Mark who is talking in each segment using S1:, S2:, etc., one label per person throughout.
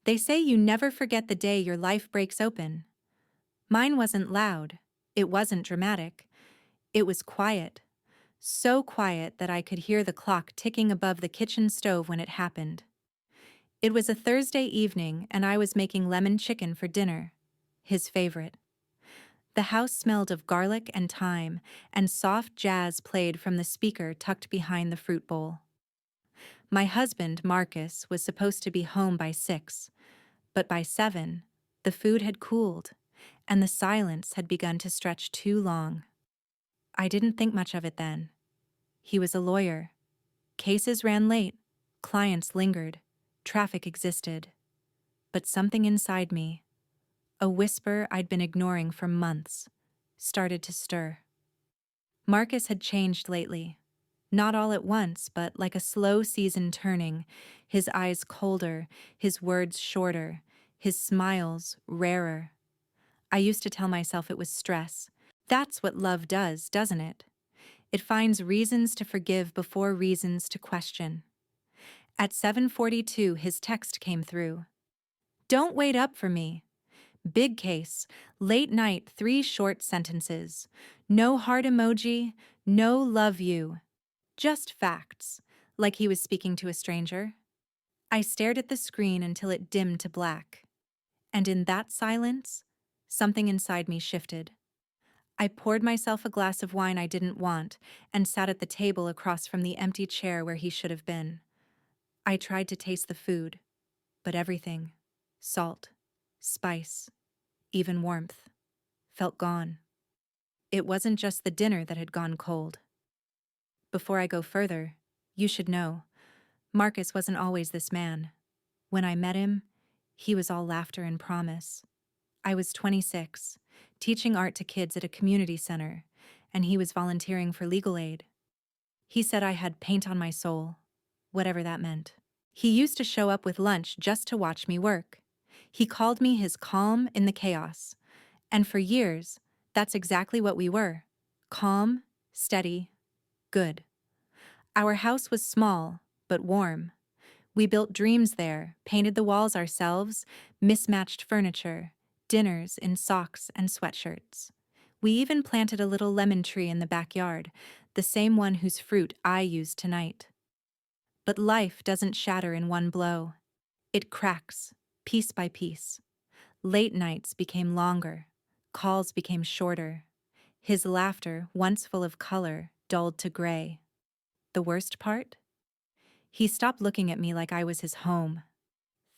S1: They say you never forget the day your life breaks open. Mine wasn't loud. It wasn't dramatic. It was quiet. So quiet that I could hear the clock ticking above the kitchen stove when it happened. It was a Thursday evening, and I was making lemon chicken for dinner, his favorite. The house smelled of garlic and thyme, and soft jazz played from the speaker tucked behind the fruit bowl. My husband, Marcus, was supposed to be home by 6, but by 7, the food had cooled, and the silence had begun to stretch too long. I didn't think much of it then. He was a lawyer. Cases ran late, clients lingered, traffic existed. But something inside me, a whisper I'd been ignoring for months, started to stir. Marcus had changed lately. Not all at once, but like a slow season turning, his eyes colder, his words shorter, his smiles rarer. I used to tell myself it was stress. That's what love does, doesn't it? It finds reasons to forgive before reasons to question. At 7:42, his text came through. Don't wait up for me. Big case, late night, 3 short sentences. No heart emoji, no love you. Just facts, like he was speaking to a stranger. I stared at the screen until it dimmed to black. And in that silence, something inside me shifted. I poured myself a glass of wine I didn't want and sat at the table across from the empty chair where he should have been. I tried to taste the food, but everything, salt, spice, even warmth, felt gone. It wasn't just the dinner that had gone cold. Before I go further, you should know, Marcus wasn't always this man. When I met him, he was all laughter and promise. I was 26, teaching art to kids at a community center, and he was volunteering for legal aid. He said I had paint on my soul, whatever that meant. He used to show up with lunch just to watch me work. He called me his calm in the chaos. And for years, that's exactly what we were. Calm, steady, good. Our house was small, but warm. We built dreams there, painted the walls ourselves, mismatched furniture, dinners in socks and sweatshirts. We even planted a little lemon tree in the backyard, the same one whose fruit I used tonight. But life doesn't shatter in one blow. It cracks, piece by piece. Late nights became longer. Calls became shorter. His laughter, once full of color, dulled to gray. The worst part? He stopped looking at me like I was his home.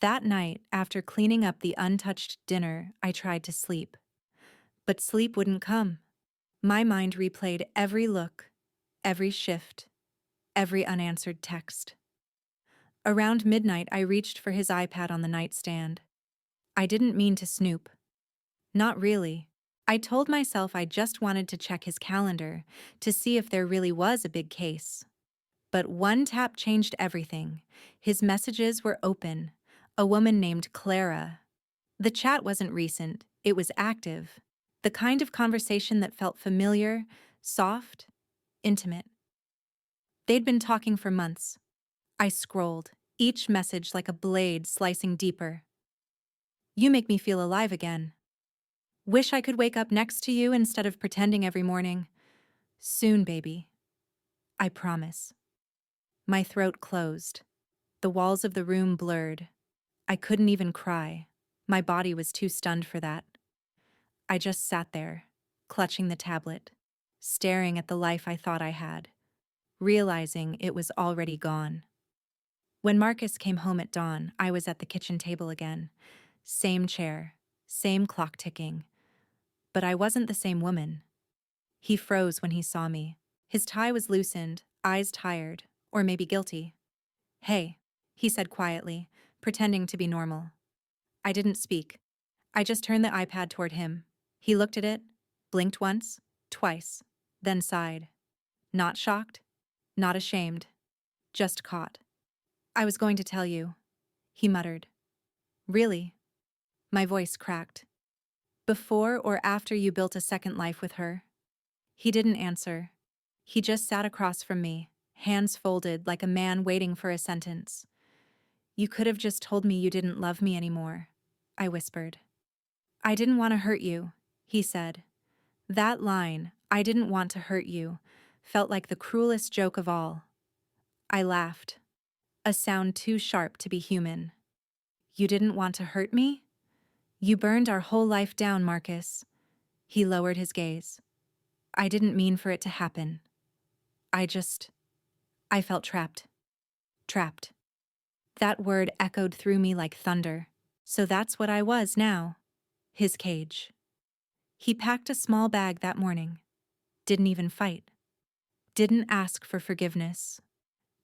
S1: That night, after cleaning up the untouched dinner, I tried to sleep. But sleep wouldn't come. My mind replayed every look, every shift, every unanswered text. Around midnight, I reached for his iPad on the nightstand. I didn't mean to snoop. Not really. I told myself I just wanted to check his calendar to see if there really was a big case. But one tap changed everything. His messages were open. A woman named Clara. The chat wasn't recent, it was active. The kind of conversation that felt familiar, soft, intimate. They'd been talking for months. I scrolled, each message like a blade slicing deeper. You make me feel alive again. Wish I could wake up next to you instead of pretending every morning. Soon, baby. I promise. My throat closed. The walls of the room blurred. I couldn't even cry. My body was too stunned for that. I just sat there, clutching the tablet, staring at the life I thought I had, realizing it was already gone. When Marcus came home at dawn, I was at the kitchen table again. Same chair, same clock ticking. But I wasn't the same woman. He froze when he saw me. His tie was loosened, eyes tired, or maybe guilty. Hey, he said quietly, pretending to be normal. I didn't speak. I just turned the iPad toward him. He looked at it, blinked once, twice, then sighed. Not shocked, not ashamed, just caught. I was going to tell you, he muttered. Really? My voice cracked. Before or after you built a second life with her? He didn't answer. He just sat across from me, hands folded like a man waiting for a sentence. You could have just told me you didn't love me anymore, I whispered. I didn't want to hurt you, he said. That line, I didn't want to hurt you, felt like the cruelest joke of all. I laughed, a sound too sharp to be human. You didn't want to hurt me? You burned our whole life down, Marcus. He lowered his gaze. I didn't mean for it to happen. I felt trapped. Trapped. That word echoed through me like thunder. So that's what I was now. His cage. He packed a small bag that morning. Didn't even fight. Didn't ask for forgiveness.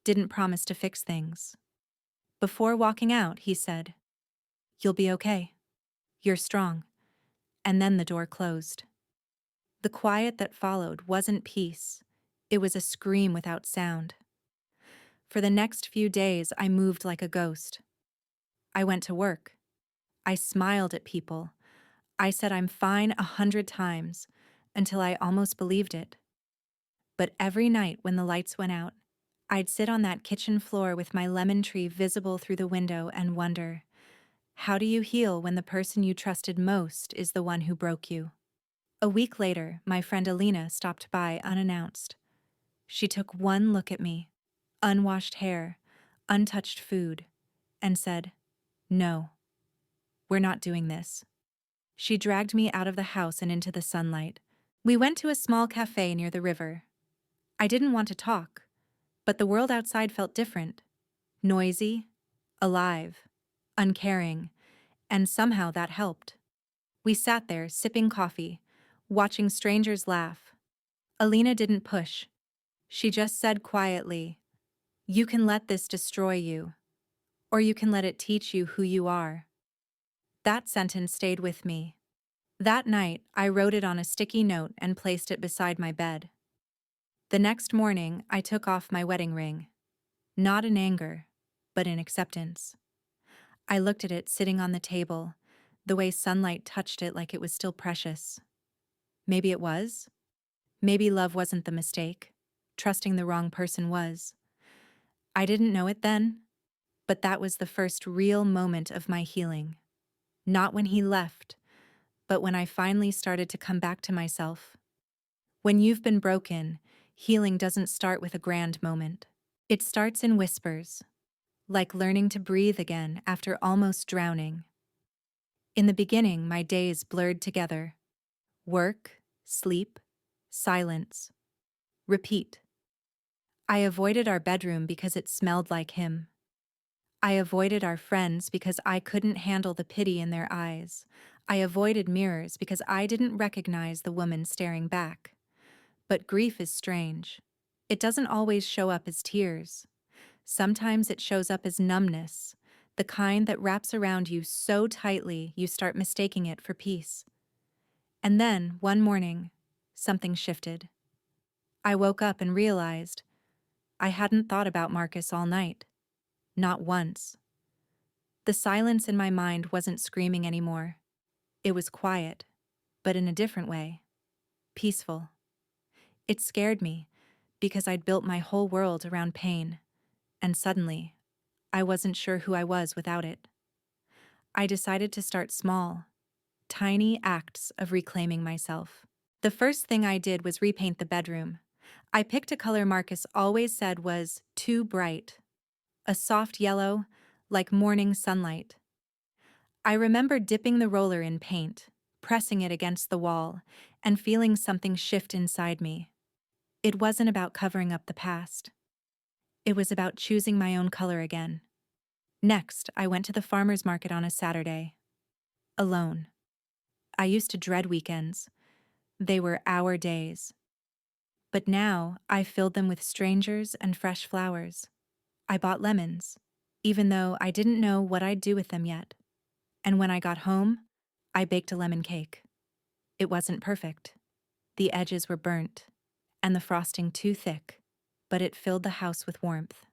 S1: Didn't promise to fix things. Before walking out, he said, "You'll be okay. You're strong." And then the door closed. The quiet that followed wasn't peace. It was a scream without sound. For the next few days, I moved like a ghost. I went to work. I smiled at people. I said I'm fine 100 times, until I almost believed it. But every night when the lights went out, I'd sit on that kitchen floor with my lemon tree visible through the window and wonder, how do you heal when the person you trusted most is the one who broke you? A week later, my friend Alina stopped by unannounced. She took one look at me, unwashed hair, untouched food, and said, "No, we're not doing this." She dragged me out of the house and into the sunlight. We went to a small cafe near the river. I didn't want to talk, but the world outside felt different. Noisy, alive, uncaring, and somehow that helped. We sat there, sipping coffee, watching strangers laugh. Alina didn't push. She just said quietly, "You can let this destroy you, or you can let it teach you who you are." That sentence stayed with me. That night, I wrote it on a sticky note and placed it beside my bed. The next morning, I took off my wedding ring. Not in anger, but in acceptance. I looked at it sitting on the table, the way sunlight touched it like it was still precious. Maybe it was. Maybe love wasn't the mistake. Trusting the wrong person was. I didn't know it then, but that was the first real moment of my healing. Not when he left, but when I finally started to come back to myself. When you've been broken, healing doesn't start with a grand moment. It starts in whispers, like learning to breathe again after almost drowning. In the beginning, my days blurred together. Work, sleep, silence. Repeat. I avoided our bedroom because it smelled like him. I avoided our friends because I couldn't handle the pity in their eyes. I avoided mirrors because I didn't recognize the woman staring back. But grief is strange. It doesn't always show up as tears. Sometimes it shows up as numbness, the kind that wraps around you so tightly you start mistaking it for peace. And then, one morning, something shifted. I woke up and realized I hadn't thought about Marcus all night. Not once. The silence in my mind wasn't screaming anymore. It was quiet, but in a different way. Peaceful. It scared me, because I'd built my whole world around pain, and suddenly, I wasn't sure who I was without it. I decided to start small, tiny acts of reclaiming myself. The first thing I did was repaint the bedroom. I picked a color Marcus always said was too bright. A soft yellow, like morning sunlight. I remember dipping the roller in paint, pressing it against the wall, and feeling something shift inside me. It wasn't about covering up the past. It was about choosing my own color again. Next, I went to the farmer's market on a Saturday. Alone. I used to dread weekends. They were our days. But now, I filled them with strangers and fresh flowers. I bought lemons, even though I didn't know what I'd do with them yet. And when I got home, I baked a lemon cake. It wasn't perfect. The edges were burnt, and the frosting too thick, but it filled the house with warmth.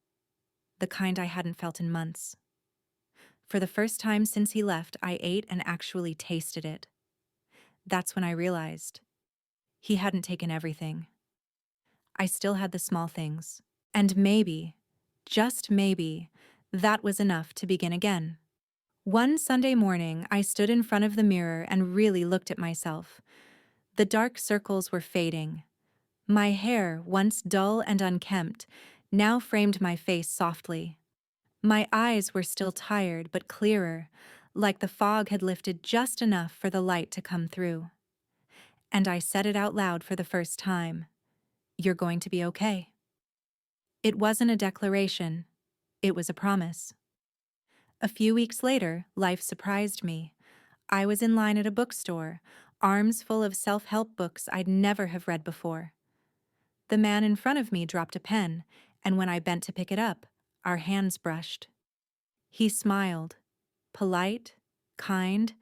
S1: The kind I hadn't felt in months. For the first time since he left, I ate and actually tasted it. That's when I realized he hadn't taken everything. I still had the small things. And maybe, just maybe, That was enough to begin again. One Sunday morning, I stood in front of the mirror and really looked at myself. The dark circles were fading. My hair, once dull and unkempt, now framed my face softly. My eyes were still tired but clearer, like the fog had lifted just enough for the light to come through. And I said it out loud for the first time. You're going to be okay. It wasn't a declaration. It was a promise. A few weeks later, life surprised me. I was in line at a bookstore, arms full of self-help books I'd never have read before. The man in front of me dropped a pen, and when I bent to pick it up, our hands brushed. He smiled. Polite, kind,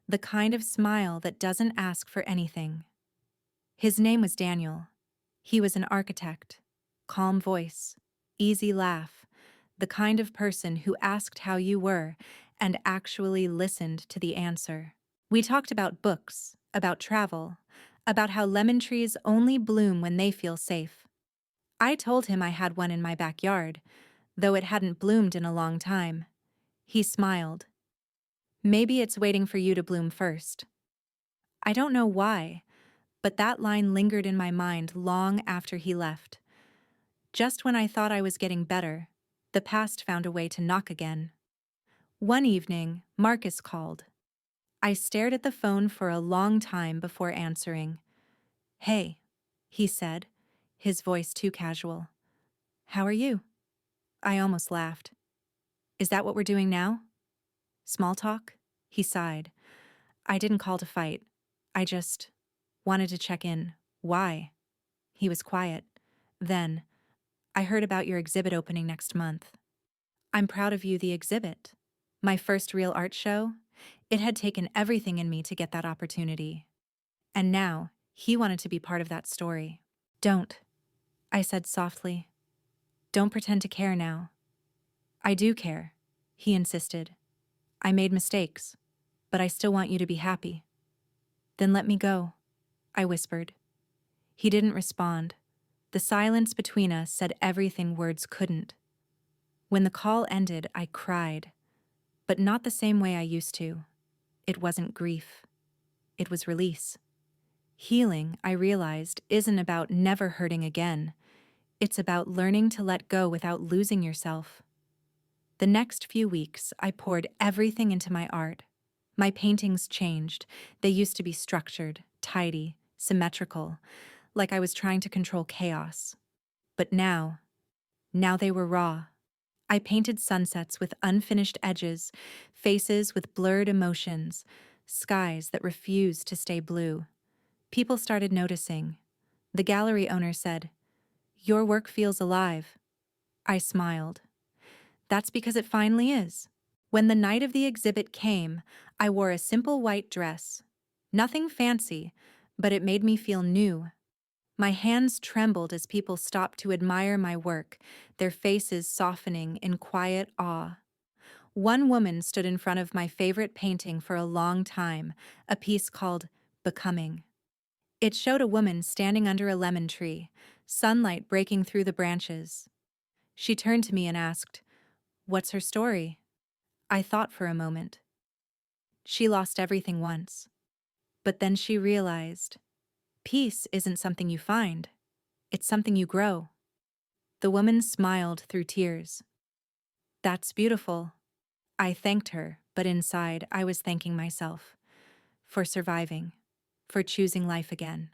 S1: the kind of smile that doesn't ask for anything. His name was Daniel. He was an architect. Calm voice, easy laugh, the kind of person who asked how you were and actually listened to the answer. We talked about books, about travel, about how lemon trees only bloom when they feel safe. I told him I had one in my backyard, though it hadn't bloomed in a long time. He smiled. Maybe it's waiting for you to bloom first. I don't know why, but that line lingered in my mind long after he left. Just when I thought I was getting better, the past found a way to knock again. One evening, Marcus called. I stared at the phone for a long time before answering. "Hey," he said, his voice too casual. "How are you?" I almost laughed. "Is that what we're doing now? Small talk?" He sighed. "I didn't call to fight. I just wanted to check in. Why?" He was quiet. Then, "I heard about your exhibit opening next month." "I'm proud of you, the exhibit. My first real art show. It had taken everything in me to get that opportunity. And now, he wanted to be part of that story." "Don't," I said softly. "Don't pretend to care now." "I do care," he insisted. "I made mistakes, but I still want you to be happy." "Then let me go," I whispered. He didn't respond. The silence between us said everything words couldn't. When the call ended, I cried, but not the same way I used to. It wasn't grief. It was release. Healing, I realized, isn't about never hurting again. It's about learning to let go without losing yourself. The next few weeks, I poured everything into my art. My paintings changed. They used to be structured, tidy, symmetrical, like I was trying to control chaos. But now they were raw. I painted sunsets with unfinished edges, faces with blurred emotions, skies that refused to stay blue. People started noticing. The gallery owner said, "Your work feels alive." I smiled. That's because it finally is. When the night of the exhibit came, I wore a simple white dress. Nothing fancy, but it made me feel new. My hands trembled as people stopped to admire my work, their faces softening in quiet awe. One woman stood in front of my favorite painting for a long time, a piece called Becoming. It showed a woman standing under a lemon tree, sunlight breaking through the branches. She turned to me and asked, "What's her story?" I thought for a moment. She lost everything once. But then she realized, peace isn't something you find. It's something you grow. The woman smiled through tears. "That's beautiful." I thanked her, but inside I was thanking myself. For surviving. For choosing life again.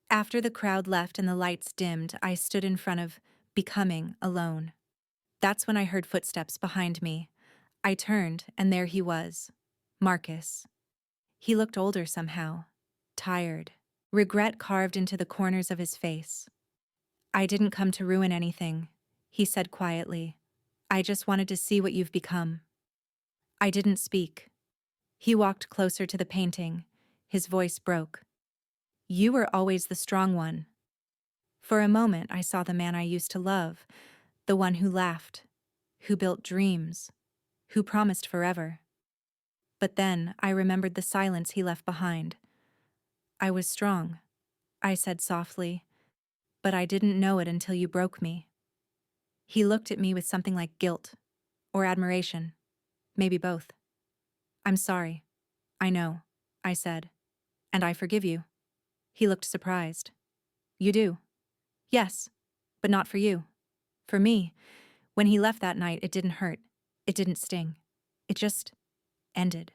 S1: After the crowd left and the lights dimmed, I stood in front of Becoming alone. That's when I heard footsteps behind me. I turned, and there he was. Marcus. He looked older somehow. Tired. Regret carved into the corners of his face. "I didn't come to ruin anything," he said quietly. "I just wanted to see what you've become." I didn't speak. He walked closer to the painting. His voice broke. "You were always the strong one." For a moment, I saw the man I used to love, the one who laughed, who built dreams, who promised forever. But then I remembered the silence he left behind. "I was strong," I said softly, "but I didn't know it until you broke me." He looked at me with something like guilt or admiration, maybe both. I'm sorry. I know, I said. And I forgive you. He looked surprised. You do? Yes, but not for you. For me, when he left that night, it didn't hurt. It didn't sting. It just ended,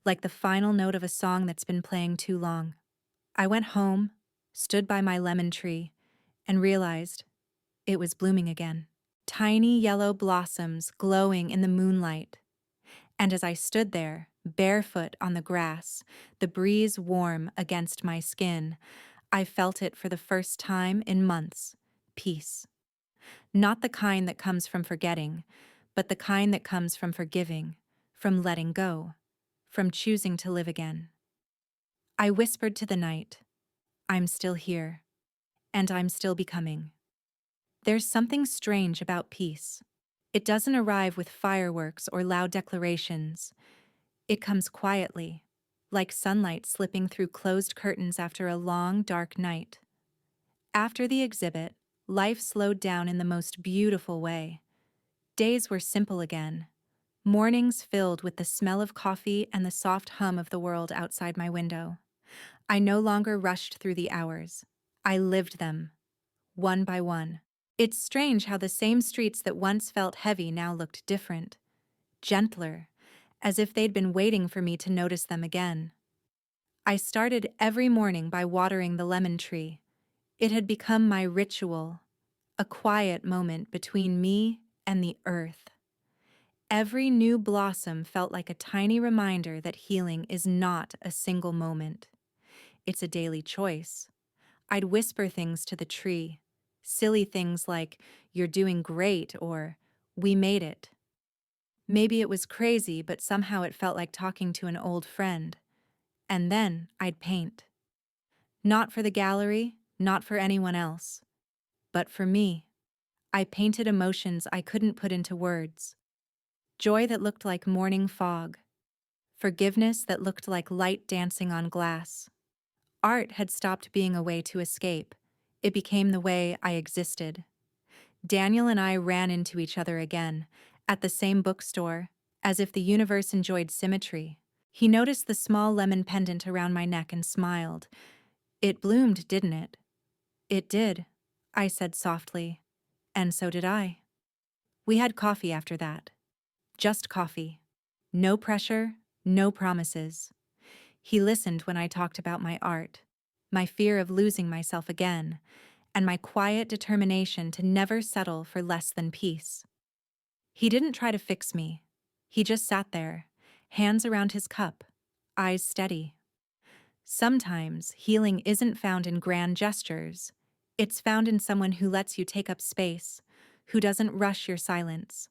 S1: like the final note of a song that's been playing too long. I went home, stood by my lemon tree, and realized it was blooming again. Tiny yellow blossoms glowing in the moonlight. And as I stood there, barefoot on the grass, the breeze warm against my skin, I felt it for the first time in months. Peace. Not the kind that comes from forgetting, but the kind that comes from forgiving, from letting go, from choosing to live again. I whispered to the night, I'm still here, and I'm still becoming. There's something strange about peace. It doesn't arrive with fireworks or loud declarations. It comes quietly, like sunlight slipping through closed curtains after a long, dark night. After the exhibit, life slowed down in the most beautiful way. Days were simple again. Mornings filled with the smell of coffee and the soft hum of the world outside my window. I no longer rushed through the hours. I lived them, one by one. It's strange how the same streets that once felt heavy now looked different, gentler, as if they'd been waiting for me to notice them again. I started every morning by watering the lemon tree. It had become my ritual, a quiet moment between me and the earth. Every new blossom felt like a tiny reminder that healing is not a single moment. It's a daily choice. I'd whisper things to the tree, silly things like, "You're doing great," or "We made it." Maybe it was crazy, but somehow it felt like talking to an old friend. And then I'd paint. Not for the gallery, not for anyone else, but for me. I painted emotions I couldn't put into words. Joy that looked like morning fog. Forgiveness that looked like light dancing on glass. Art had stopped being a way to escape. It became the way I existed. Daniel and I ran into each other again, at the same bookstore, as if the universe enjoyed symmetry. He noticed the small lemon pendant around my neck and smiled. It bloomed, didn't it? It did, I said softly. And so did I. We had coffee after that. Just coffee. No pressure, no promises. He listened when I talked about my art, my fear of losing myself again, and my quiet determination to never settle for less than peace. He didn't try to fix me. He just sat there, hands around his cup, eyes steady. Sometimes healing isn't found in grand gestures. It's found in someone who lets you take up space, who doesn't rush your silence.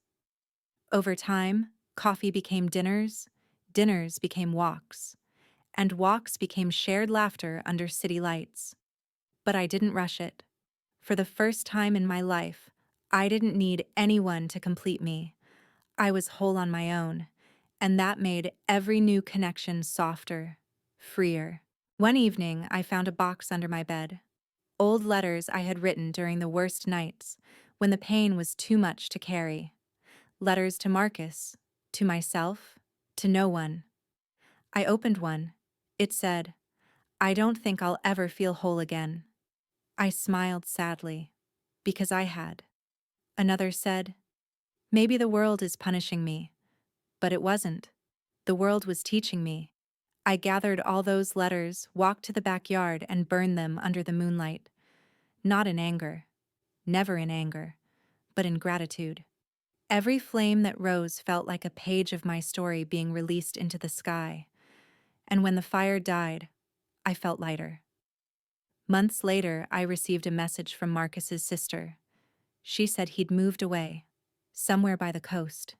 S1: Over time, coffee became dinners, dinners became walks, and walks became shared laughter under city lights. But I didn't rush it. For the first time in my life, I didn't need anyone to complete me. I was whole on my own, and that made every new connection softer, freer. One evening, I found a box under my bed. Old letters I had written during the worst nights, when the pain was too much to carry. Letters to Marcus, to myself, to no one. I opened one. It said, "I don't think I'll ever feel whole again." I smiled sadly, because I had. Another said, "Maybe the world is punishing me." But it wasn't. The world was teaching me. I gathered all those letters, walked to the backyard, and burned them under the moonlight. Not in anger. Never in anger. But in gratitude. Every flame that rose felt like a page of my story being released into the sky. And when the fire died, I felt lighter. Months later, I received a message from Marcus's sister. She said he'd moved away, somewhere by the coast.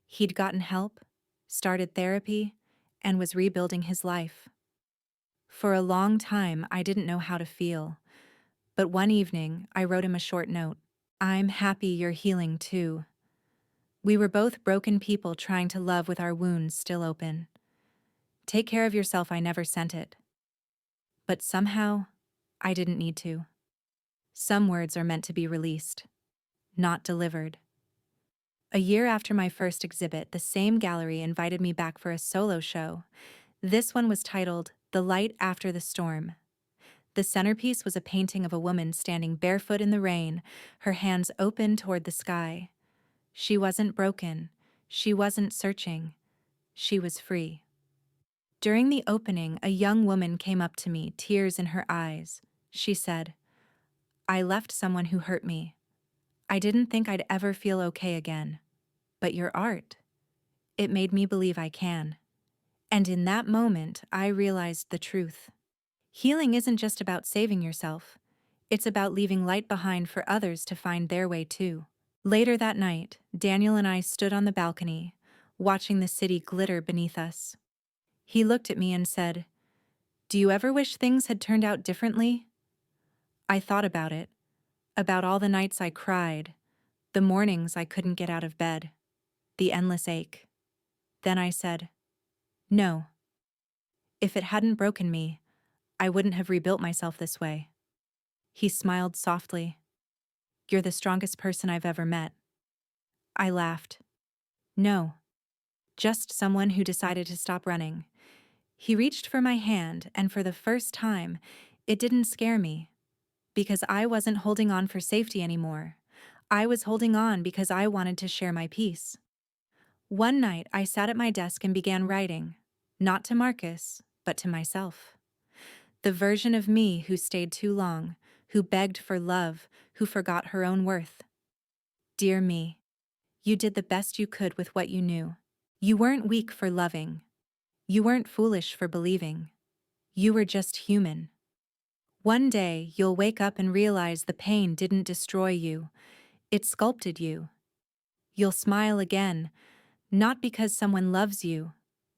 S1: He'd gotten help, started therapy, and was rebuilding his life. For a long time, I didn't know how to feel. But one evening, I wrote him a short note. "I'm happy you're healing too." We were both broken people trying to love with our wounds still open. "Take care of yourself," I never sent it. But somehow, I didn't need to. Some words are meant to be released. not delivered. A year after my first exhibit, the same gallery invited me back for a solo show. This one was titled The Light After the Storm. The centerpiece was a painting of a woman standing barefoot in the rain, her hands open toward the sky. She wasn't broken. She wasn't searching. She was free. During the opening, a young woman came up to me, tears in her eyes. She said, "I left someone who hurt me. I didn't think I'd ever feel okay again. But your art, it made me believe I can." And in that moment, I realized the truth. Healing isn't just about saving yourself. It's about leaving light behind for others to find their way too. Later that night, Daniel and I stood on the balcony, watching the city glitter beneath us. He looked at me and said, "Do you ever wish things had turned out differently?" I thought about all the nights I cried, the mornings I couldn't get out of bed, the endless ache. Then I said, "No. If it hadn't broken me, I wouldn't have rebuilt myself this way." He smiled softly. "You're the strongest person I've ever met." I laughed. "No, just someone who decided to stop running." He reached for my hand, and for the first time, it didn't scare me, because I wasn't holding on for safety anymore. I was holding on because I wanted to share my peace. One night, I sat at my desk and began writing, not to Marcus, but to myself. The version of me who stayed too long, who begged for love, who forgot her own worth. Dear me, you did the best you could with what you knew. You weren't weak for loving. You weren't foolish for believing. You were just human. One day, you'll wake up and realize the pain didn't destroy you. It sculpted you. You'll smile again, not because someone loves you,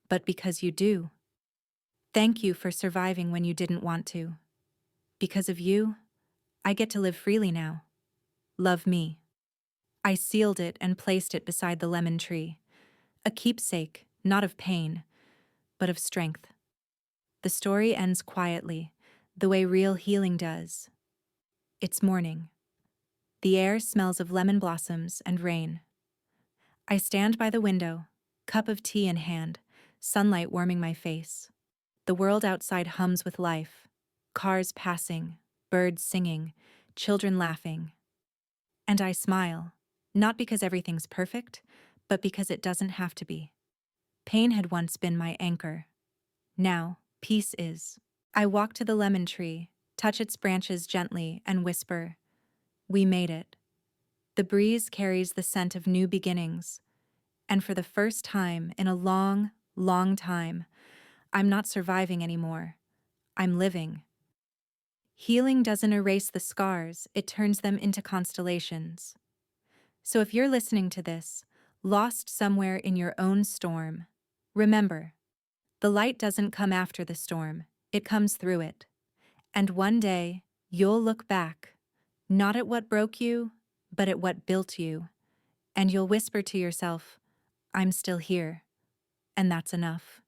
S1: but because you do. Thank you for surviving when you didn't want to. Because of you, I get to live freely now. Love me. I sealed it and placed it beside the lemon tree, a keepsake, not of pain, but of strength. The story ends quietly, the way real healing does. It's morning. The air smells of lemon blossoms and rain. I stand by the window, cup of tea in hand, sunlight warming my face. The world outside hums with life. Cars passing, birds singing, children laughing. And I smile, not because everything's perfect, but because it doesn't have to be. Pain had once been my anchor. Now, peace is. I walk to the lemon tree, touch its branches gently, and whisper, "We made it." The breeze carries the scent of new beginnings. And for the first time in a long, long time, I'm not surviving anymore. I'm living. Healing doesn't erase the scars, it turns them into constellations. So if you're listening to this, lost somewhere in your own storm, remember, the light doesn't come after the storm, it comes through it. And one day, you'll look back, not at what broke you, but at what built you. And you'll whisper to yourself, "I'm still here." And that's enough.